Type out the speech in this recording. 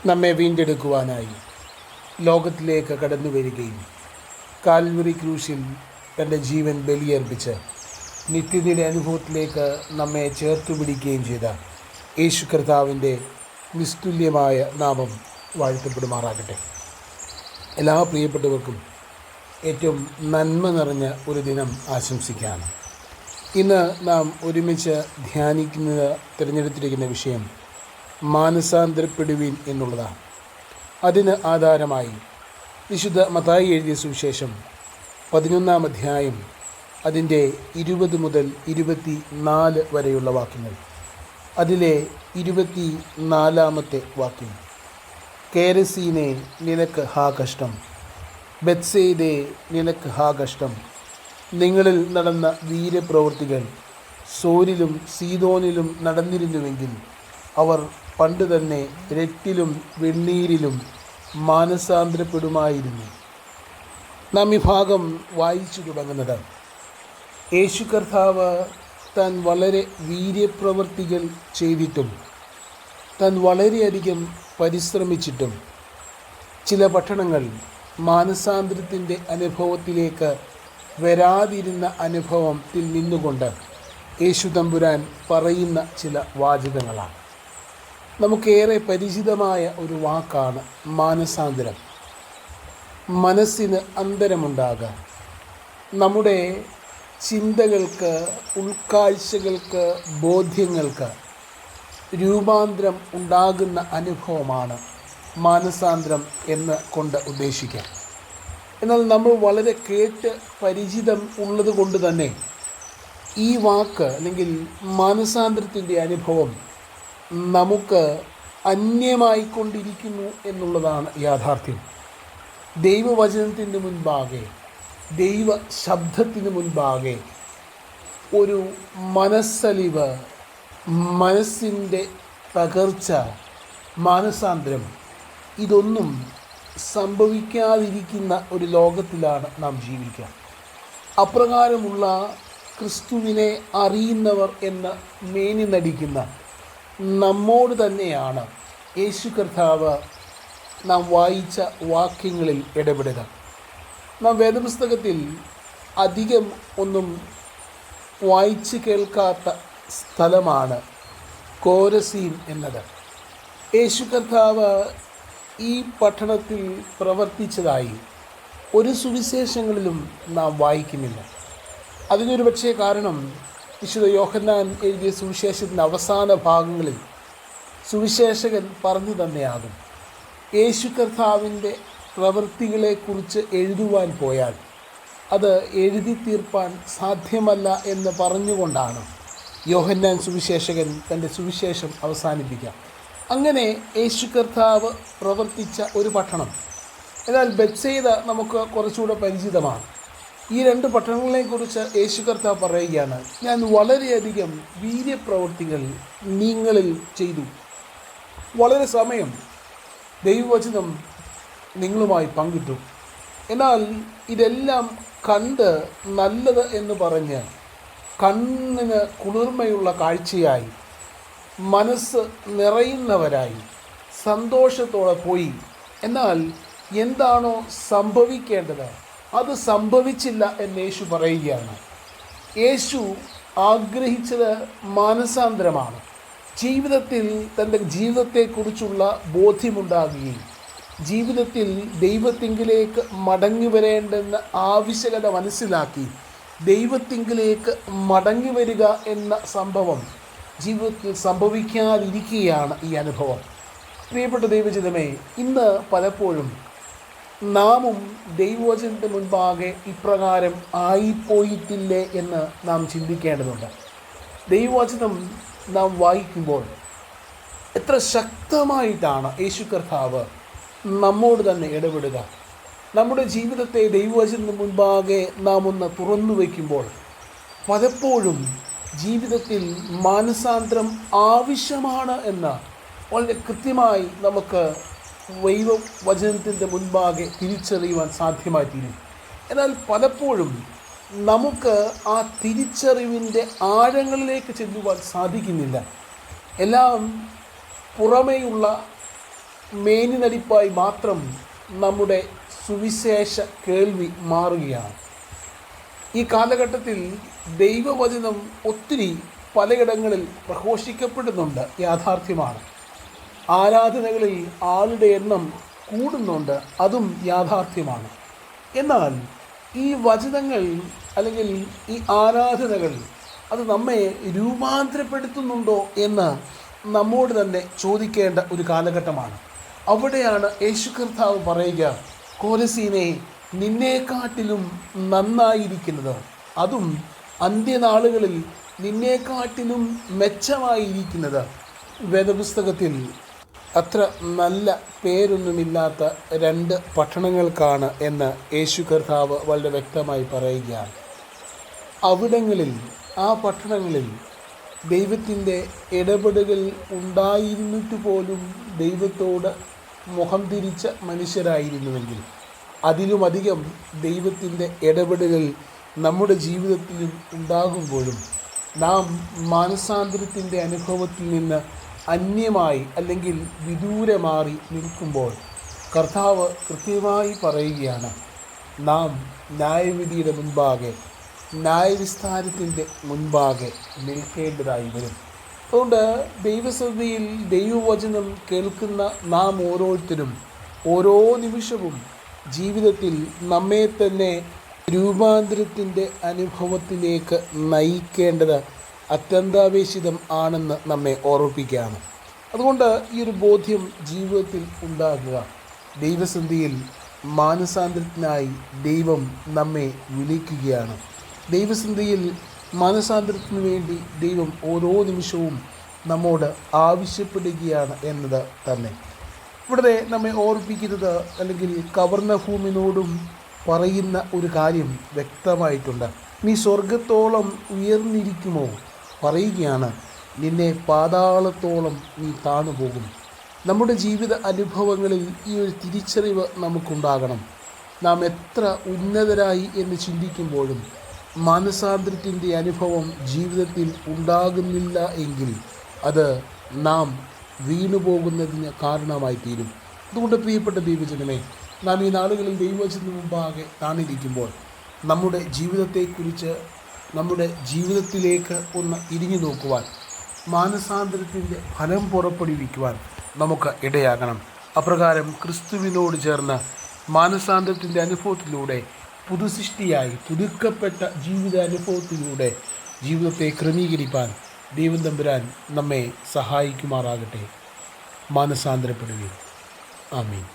നമ്മെ വീണ്ടെടുക്കുവാനായി ലോകത്തിലേക്ക് കടന്നു വരികയും കാൽവറി ക്രൂശിൽ തൻ്റെ ജീവൻ ബലിയർപ്പിച്ച് നിത്യതയുടെ അനുഭവത്തിലേക്ക് നമ്മെ ചേർത്തു പിടിക്കുകയും ചെയ്ത യേശു കർത്താവിൻ്റെ നിസ്തുല്യമായ നാമം വാഴ്ത്തപ്പെടുമാറാകട്ടെ. എല്ലാ പ്രിയപ്പെട്ടവർക്കും ഏറ്റവും നന്മ നിറഞ്ഞ ഒരു ദിനം ആശംസിക്കുകയാണ്. ഇന്ന് നാം ഒരുമിച്ച് തിരഞ്ഞെടുത്തിരിക്കുന്ന വിഷയം മാനസാന്തരപ്പെടുവീൻ എന്നുള്ളതാണ്. അതിന് ആധാരമായി വിശുദ്ധ മത്തായി എഴുതിയ സുവിശേഷം 11-ാം അധ്യായം അതിൻ്റെ 20 മുതൽ 24 വരെയുള്ള വാക്യങ്ങൾ. അതിലെ 24-ാമത്തെ വാക്യം: കേരസീനെ നിനക്ക് ഹാ കഷ്ടം, ബെത്സയിദേ നിനക്ക് ഹാ കഷ്ടം. നിങ്ങളിൽ നടന്ന വീര്യപ്രവൃത്തികൾ സോരിലും സീദോനിലും നടന്നിരുന്നുവെങ്കിൽ അവർ പണ്ട് തന്നെ രട്ടിലും വെണ്ണീരിലും മാനസാന്തരപ്പെടുമായിരുന്നു. നാം ഈ ഭാഗം വായിച്ചു തുടങ്ങുന്നത് യേശു കർത്താവ് താൻ വളരെ വീര്യപ്രവൃത്തികൾ ചെയ്തിട്ടും താൻ വളരെയധികം പരിശ്രമിച്ചിട്ടും ചില പട്ടണങ്ങൾ മാനസാന്തരത്തിൻ്റെ അനുഭവത്തിലേക്ക് വരാതിരുന്ന അനുഭവത്തിൽ നിന്നുകൊണ്ട് യേശു തമ്പുരാൻ പറയുന്ന ചില വാചകങ്ങളാണ്. നമുക്കേറെ പരിചിതമായ ഒരു വാക്കാണ് മാനസാന്തരം. മനസ്സിന് അന്തരമുണ്ടാകുക, നമ്മുടെ ചിന്തകൾക്ക്, ഉൾക്കാഴ്ചകൾക്ക്, ബോധ്യങ്ങൾക്ക് രൂപാന്തരം ഉണ്ടാകുന്ന അനുഭവമാണ് മാനസാന്തരം എന്ന് കൊണ്ട് ഉദ്ദേശിക്കാം. എന്നാൽ നമ്മൾ വളരെ കേട്ട് പരിചിതം ഉള്ളത് കൊണ്ട് തന്നെ ഈ വാക്ക് അല്ലെങ്കിൽ മാനസാന്തരത്തിൻ്റെ അനുഭവം നമുക്ക് അന്യമായിക്കൊണ്ടിരിക്കുന്നു എന്നുള്ളതാണ് യാഥാർത്ഥ്യം. ദൈവവചനത്തിൻ്റെ മുൻപാകെ, ദൈവ ശബ്ദത്തിന് മുൻപാകെ ഒരു മനസ്സലിവ്, മനസ്സിൻ്റെ തകർച്ച, മാനസാന്തരം ഇതൊന്നും സംഭവിക്കാതിരിക്കുന്ന ഒരു ലോകത്തിലാണ് നാം ജീവിക്കുക. അപ്രകാരമുള്ള ക്രിസ്തുവിനെ അറിയുന്നവർ എന്ന് മേനി നടിക്കുന്ന നമ്മോട് തന്നെയാണ് യേശു കർത്താവ് നാം വായിച്ച വാക്യങ്ങളിൽ ഇടപെടുക. നാം വേദപുസ്തകത്തിൽ അധികം ഒന്നും വായിച്ച് കേൾക്കാത്ത സ്ഥലമാണ് കോരസീൻ എന്നത്. യേശു കർത്താവ് ഈ പട്ടണത്തിൽ പ്രവർത്തിച്ചതായി ഒരു സുവിശേഷങ്ങളിലും നാം വായിക്കുന്നില്ല. അതിനൊരു പക്ഷേ കാരണം വിശുദ്ധ യോഹന്നാൻ എഴുതിയ സുവിശേഷത്തിൻ്റെ അവസാന ഭാഗങ്ങളിൽ സുവിശേഷകൻ പറഞ്ഞു തന്നെയാകും, യേശു കർത്താവിൻ്റെ പ്രവൃത്തികളെക്കുറിച്ച് എഴുതുവാൻ പോയാൽ അത് എഴുതി തീർപ്പാൻ സാധ്യമല്ല എന്ന് പറഞ്ഞുകൊണ്ടാണ് യോഹന്നാൻ സുവിശേഷകൻ തൻ്റെ സുവിശേഷം അവസാനിപ്പിക്കുക. അങ്ങനെ യേശു കർത്താവ് പ്രവർത്തിച്ച ഒരു പട്ടണം. എന്നാൽ ബെത്സയിദ നമുക്ക് കുറച്ചുകൂടെ പരിചിതമാണ്. ഈ 2 പട്ടണങ്ങളെക്കുറിച്ച് യേശു കർത്താവ് പറയുകയാണ്, ഞാൻ വളരെയധികം വീര്യപ്രവൃത്തികൾ നിങ്ങളിൽ ചെയ്തു. വളരെ സമയം ദൈവവചനം നിങ്ങളുമായി പങ്കിട്ടു. എന്നാൽ ഇതെല്ലാം കണ്ട് നല്ലത് എന്ന് പറഞ്ഞ് കണ്ണിന് കുളിർമയുള്ള കാഴ്ചയായി, മനസ്സ് നിറയുന്നവരായി സന്തോഷത്തോടെ പോയി. എന്നാൽ എന്താണോ സംഭവിക്കേണ്ടത് അത് സംഭവിച്ചില്ല എന്ന് യേശു പറയുകയാണ്. യേശു ആഗ്രഹിച്ചത് മാനസാന്തരമാണ്. ജീവിതത്തിൽ തൻ്റെ ജീവിതത്തെക്കുറിച്ചുള്ള ബോധ്യമുണ്ടാകുകയും ജീവിതത്തിൽ ദൈവത്തിങ്കിലേക്ക് മടങ്ങി വരേണ്ടെന്ന ആവശ്യകത മനസ്സിലാക്കി ദൈവത്തിങ്കിലേക്ക് മടങ്ങി വരിക എന്ന സംഭവം ജീവിതത്തിൽ സംഭവിക്കാതിരിക്കുകയാണ് ഈ അനുഭവം. പ്രിയപ്പെട്ട ദൈവജനമേ, ഇന്ന് പലപ്പോഴും നാമും ദൈവവചനത്തിന് മുൻപാകെ ഇപ്രകാരം ആയിപ്പോയിട്ടില്ലേ എന്ന് നാം ചിന്തിക്കേണ്ടതുണ്ട്. ദൈവവചനം നാം വായിക്കുമ്പോൾ എത്ര ശക്തമായിട്ടാണ് യേശു കർത്താവ് നമ്മോട് തന്നെ ഇടപെടുക. നമ്മുടെ ജീവിതത്തെ ദൈവവചനത്തിന് മുൻപാകെ നാം ഒന്ന് തുറന്നു വയ്ക്കുമ്പോൾ പലപ്പോഴും ജീവിതത്തിൽ മാനസാന്തരം ആവശ്യമാണ് എന്ന് വളരെ കൃത്യമായി നമുക്ക് ദൈവവചനത്തിൻ്റെ മുൻപാകെ തിരിച്ചറിയുവാൻ സാധ്യമായി തീരും. എന്നാൽ പലപ്പോഴും നമുക്ക് ആ തിരിച്ചറിവിൻ്റെ ആഴങ്ങളിലേക്ക് ചെല്ലുവാൻ സാധിക്കുന്നില്ല. എല്ലാം പുറമേയുള്ള മേനിനടിപ്പായി മാത്രം നമ്മുടെ സുവിശേഷ കേൾവി മാറുകയാണ്. ഈ കാലഘട്ടത്തിൽ ദൈവവചനം ഒത്തിരി പലയിടങ്ങളിൽ പ്രഘോഷിക്കപ്പെടുന്നുണ്ട്, യാഥാർത്ഥ്യമാണ്. ആരാധനകളിൽ ആളുടെ എണ്ണം കൂടുന്നുണ്ട്, അതും യാഥാർത്ഥ്യമാണ്. എന്നാൽ ഈ വചനങ്ങൾ അല്ലെങ്കിൽ ഈ ആരാധനകൾ അത് നമ്മെ രൂപാന്തരപ്പെടുത്തുന്നുണ്ടോ എന്ന് നമ്മോട് തന്നെ ചോദിക്കേണ്ട ഒരു കാലഘട്ടമാണ്. അവിടെയാണ് യേശു കർത്താവ് പറയുക, കോരസീനെ, നിന്നെക്കാട്ടിലും നന്നായിരിക്കുന്നത്, അതും അന്ത്യനാളുകളിൽ നിന്നെക്കാട്ടിലും മെച്ചമായിരിക്കുന്നത്. വേദപുസ്തകത്തിൽ അത്ര നല്ല പേരൊന്നുമില്ലാത്ത 2 പട്ടണങ്ങൾക്കാണ് എന്ന് യേശു കർത്താവ് വളരെ വ്യക്തമായി പറയുകയാണ്. അവിടങ്ങളിൽ, ആ പട്ടണങ്ങളിൽ ദൈവത്തിൻ്റെ ഇടപെടലുകൾ ഉണ്ടായിരുന്നിട്ട് പോലും ദൈവത്തോട് മുഖം തിരിച്ച മനുഷ്യരായിരുന്നുവെങ്കിൽ, അതിലുമധികം ദൈവത്തിൻ്റെ ഇടപെടലുകൾ നമ്മുടെ ജീവിതത്തിലും ഉണ്ടാകുമ്പോഴും നാം മാനസാന്തരത്തിൻ്റെ അനുഭവത്തിൽ നിന്ന് അന്യമായി അല്ലെങ്കിൽ വിദൂരമാറി നിൽക്കുമ്പോൾ കർത്താവ് കൃത്യമായി പറയുകയാണ്, നാം ന്യായവിധിയുടെ മുൻപാകെ, ന്യായവിസ്താരത്തിൻ്റെ മുൻപാകെ നിൽക്കേണ്ടതായി വരും. അതുകൊണ്ട് ദൈവസന്നിധിയിൽ ദൈവവചനം കേൾക്കുന്ന നാം ഓരോരുത്തരും ഓരോ നിമിഷവും ജീവിതത്തിൽ നമ്മെ തന്നെ രൂപാന്തരത്തിൻ്റെ അനുഭവത്തിലേക്ക് നയിക്കേണ്ടത് അത്യന്താപേക്ഷിതം ആണെന്ന് നമ്മെ ഓർമ്മിപ്പിക്കുകയാണ്. അതുകൊണ്ട് ഈ ഒരു ബോധ്യം ജീവിതത്തിൽ ഉണ്ടാകുക. ദൈവസന്നിധിയിൽ മാനസാന്തരത്തിനായി ദൈവം നമ്മെ വിളിക്കുകയാണ്. ദൈവസന്നിധിയിൽ മാനസാന്തരത്തിന് വേണ്ടി ദൈവം ഓരോ നിമിഷവും നമ്മോട് ആവശ്യപ്പെടുകയാണ് എന്നത് തന്നെ ഇവിടെ നമ്മെ ഓർമ്മിപ്പിക്കുന്നത്, അല്ലെങ്കിൽ കവർന്നഭൂമിനോടും പറയുന്ന ഒരു കാര്യം വ്യക്തമായിട്ടുണ്ട്. നീ സ്വർഗത്തോളം ഉയർന്നിരിക്കുമോ? പറയുകയാണ്, നിന്നെ പാതാളത്തോളം നീ താണുപോകും. നമ്മുടെ ജീവിത അനുഭവങ്ങളിൽ ഈ ഒരു തിരിച്ചറിവ് നമുക്കുണ്ടാകണം. നാം എത്ര ഉന്നതരായി എന്ന് ചിന്തിക്കുമ്പോഴും മാനസാന്തരത്തിൻ്റെ അനുഭവം ജീവിതത്തിൽ ഉണ്ടാകുന്നില്ല എങ്കിൽ അത് നാം വീണുപോകുന്നതിന് കാരണമായി തീരും. അതുകൊണ്ട് പ്രിയപ്പെട്ട ദൈവജനമേ, നാം ഈ നാളുകളിൽ ദൈവവചനത്തിന് മുമ്പാകെ താണിരിക്കുമ്പോൾ നമ്മുടെ ജീവിതത്തെക്കുറിച്ച്, നമ്മുടെ ജീവിതത്തിലേക്ക് ഒന്ന് തിരിഞ്ഞു നോക്കുവാൻ, മാനസാന്തരത്തിൻ്റെ ഫലം പുറപ്പെടുവിക്കുവാൻ നമുക്ക് ഇടയാകണം. അപ്രകാരം ക്രിസ്തുവിനോട് ചേർന്ന് മാനസാന്തരത്തിൻ്റെ അനുഭവത്തിലൂടെ പുതുസൃഷ്ടിയായി പുതുക്കപ്പെട്ട ജീവിതാനുഭവത്തിലൂടെ ജീവിതത്തെ ക്രമീകരിക്കാൻ ദൈവം തമ്പുരാൻ നമ്മെ സഹായിക്കുമാറാകട്ടെ. മാനസാന്തരപ്പെടുകയും. ആമീൻ.